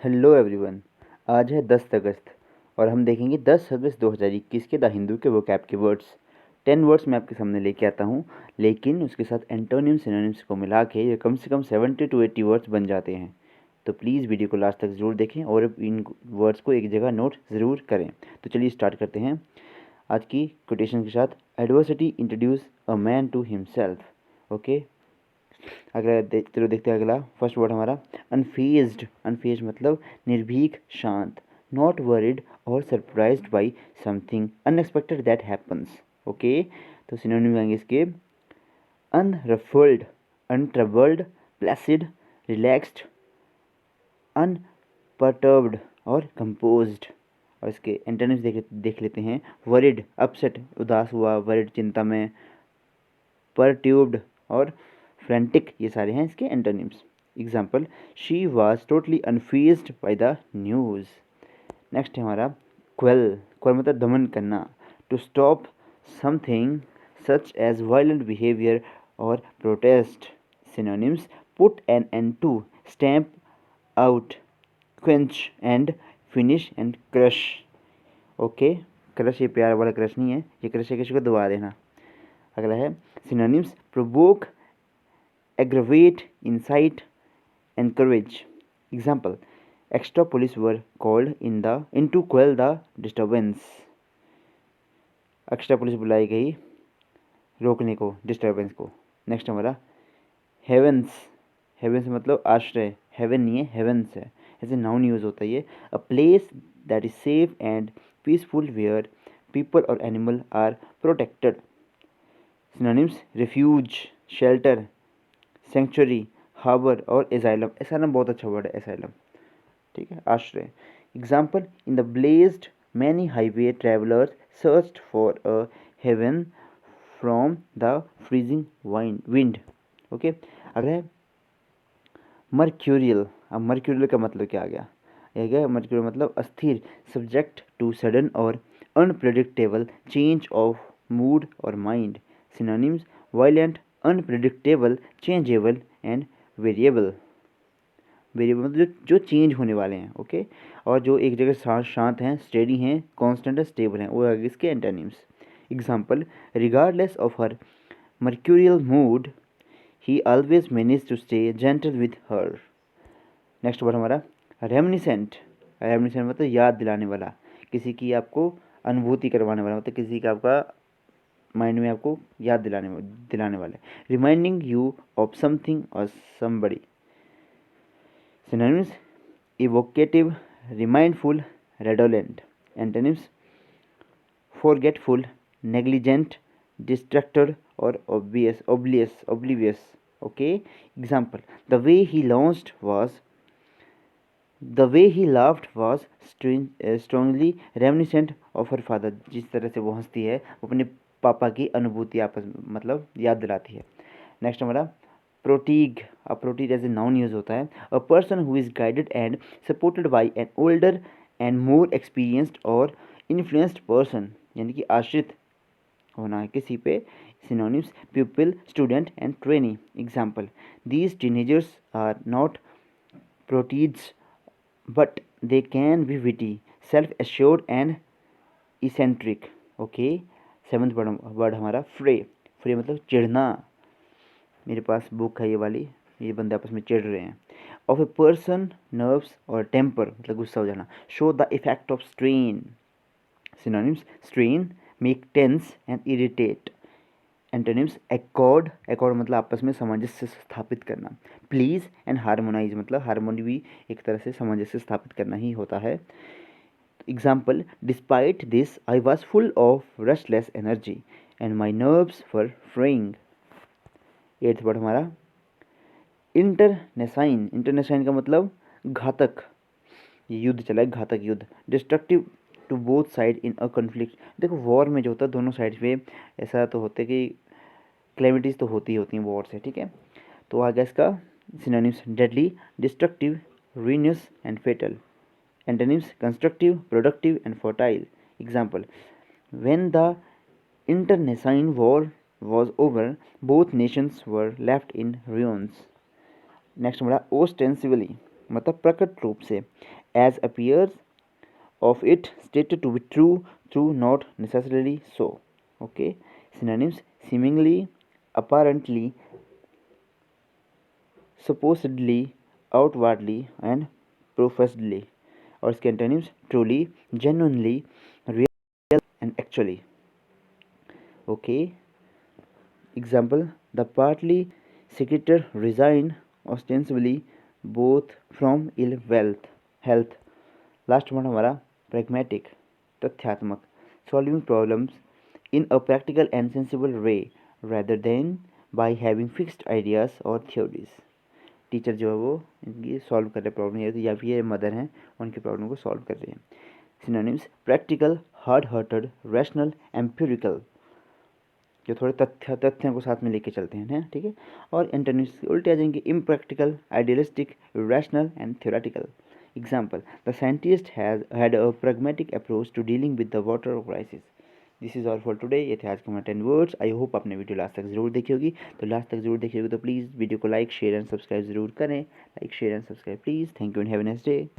Hello everyone. आज है 10 अगस्त और हम देखेंगे 10 अगस्त 2021 के द हिंदू के वोकैब के वर्ड्स। 10 वर्ड्स मैं आपके सामने लेके आता हूँ, लेकिन उसके साथ एंटोनिम सिनोनिम्स को मिला के ये कम से कम 70 to 80 वर्ड्स बन जाते हैं। तो प्लीज़ वीडियो को लास्ट तक ज़रूर देखें और इन वर्ड्स को एक जगह नोट ज़रूर करें। तो चलिए स्टार्ट करते हैं आज की कोटेशन के साथ। Adversity introduce a man to himself. Okay, चलो देखते हैं अगला। फर्स्ट वर्ड हमारा अनफेज्ड। अनफेज्ड मतलब निर्भीक, शांत, नॉट वरिड और surprised by something unexpected that happens. Okay, तो सिनोनिम आएंगे इसके अनरफल्ड, अनट्रबल्ड, प्लेसिड, रिलैक्स्ड, अनपर्टर्ब्ड और कंपोज्ड। और इसके एंटोनिम्स देख लेते हैं। वरिड अपसेट, उदास हुआ, वरिड चिंता में, परट्यूब्ड और फ्रेंटिक, ये सारे हैं इसके antonyms. Example, she was totally unfazed by the news. Next है हमारा क्वेल। क्वेल मतलब दमन करना, to stop something such as violent behaviour और protest. Synonyms, put an end to, stamp out, quench and finish and crush. Okay, crush ये प्यार वाला crush नहीं है, ये क्रश है किसी को दबा देना। अगला है synonyms, provoke, aggravate, incite, encourage. Example, extra police were called in to quell the disturbance. Extra police बुलाई गई रोकने को डिस्टर्बेंस को। नेक्स्ट हमारा हेवेंस। हेवेंस मतलब आश्रय, हेवन नहीं है हेवेंस है, ऐसे नाउन यूज होता है ये। A place that is safe and peaceful where people और animal are protected. Synonyms, refuge, shelter, sanctuary, harbour और एसाइलम। एसाइलम बहुत अच्छा वर्ड है, एसाइलम, ठीक है, आश्रय। Example, in the blizzard many highway travellers searched for a haven from the freezing wind. Okay, अगर है मर्क्यूरियल। अब मर्क्यूरियल का मतलब क्या आ गया? यह गया मर्क्यूरियल मतलब अस्थिर, सब्जेक्ट टू सडन और अनप्रेडिक्टेबल चेंज ऑफ मूड और mind. Synonyms, violent, unpredictable, changeable and variable. Variable मतलब जो चेंज होने वाले हैं। ओके, और जो एक जगह शांत हैं, स्टेडी हैं, कांस्टेंट है, स्टेबल हैं, वो है इसके antonyms. Example, regardless of her mercurial mood he always manage to stay gentle with her. Next word हमारा रेमनिसेंट। रेमनिसेंट मतलब याद दिलाने वाला, किसी की आपको अनुभूति करवाने वाला, मतलब किसी का आपका माइंड में आपको याद दिलाने वाले। रिमाइंडिंग यू ऑफ समथिंग और somebody. Synonyms, evocative, remindful, redolent. Antonyms, forgetful, negligent, distracted और oblivious. Okay, example, the way he laughed was strongly reminiscent of her father. जिस तरह से वो हंसती है, वो अपने पापा की अनुभूति आपस मतलब याद दिलाती है। नेक्स्ट हमारा प्रोटीग। अब protege as a noun use होता है। A person who is guided and supported by an older and more experienced और इन्फ्लुएंस्ड पर्सन, यानी कि आश्रित होना है किसी पे। Synonyms, pupil, student and trainee. Example, these teenagers are not proteges but they can be witty, self-assured and eccentric. Okay, seventh word हमारा fray. फ्रे मतलब चिढ़ना। मेरे पास बुक है ये वाली, ये बंदे आपस में चिढ़ रहे हैं। ऑफ ए पर्सन नर्व्स और टेम्पर मतलब गुस्सा हो जाना। Show the effect of strain. Synonyms, strain, make tense and irritate. Antonyms, accord. Accord मतलब आपस में सामंजस्य स्थापित करना। प्लीज एंड हारमोनाइज मतलब हारमोनी भी एक तरह से सामंजस्य स्थापित करना ही होता है। Example, despite this I was full of restless energy and my nerves were fraying. Eighth word हमारा इंटरनेसाइन। इंटरनेसाइन का मतलब घातक, ये युद्ध चला है, घातक युद्ध। Destructive to both side in a conflict. देखो वॉर में जो होता है दोनों साइड पे ऐसा तो होता है कि क्लेमिटीज़ तो होती हैं वॉर से, ठीक है। तो आ गया इसका synonyms, deadly, destructive, ruinous and fatal. Antonyms, constructive, productive and fertile. Example, when the internecine war was over, both nations were left in ruins. Next हमारा ostensibly। मतलब प्रकट रूप से, as appears of it stated to be true through not necessarily so. Okay, synonyms, seemingly, apparently, supposedly, outwardly and professedly। और इसके antonyms, truly, genuinely, real and actually। Okay, example, the party secretary resigned ostensibly both from ill wealth health। Last one हमारा pragmatic, तथ्यात्मक, solving problems in a practical and sensible way rather than by having fixed ideas or theories। Teacher जो है वो इनकी solve कर रहे problem, या फिर ये मदर हैं उनकी प्रॉब्लम को सॉल्व कर रहे हैं। Synonyms, practical, hard hearted, rational, empirical, जो थोड़े तथ्यों को साथ में लेके चलते हैं, ठीक है। और एंटोनिम्स उल्टे आ जाएंगे, impractical, idealistic, rational and theoretical. Example, the scientist has had a pragmatic approach to dealing with the water crisis. This is all for today. ये थे आज के हमारे 10 वर्ड्स। आई होप आपने वीडियो लास्ट तक जरूर देखी होगी। तो लास्ट तक जरूर देखी होगी तो प्लीज़ वीडियो को लाइक शेयर एंड सब्सक्राइब जरूर करें। Like share and subscribe please. Thank you and have a nice day.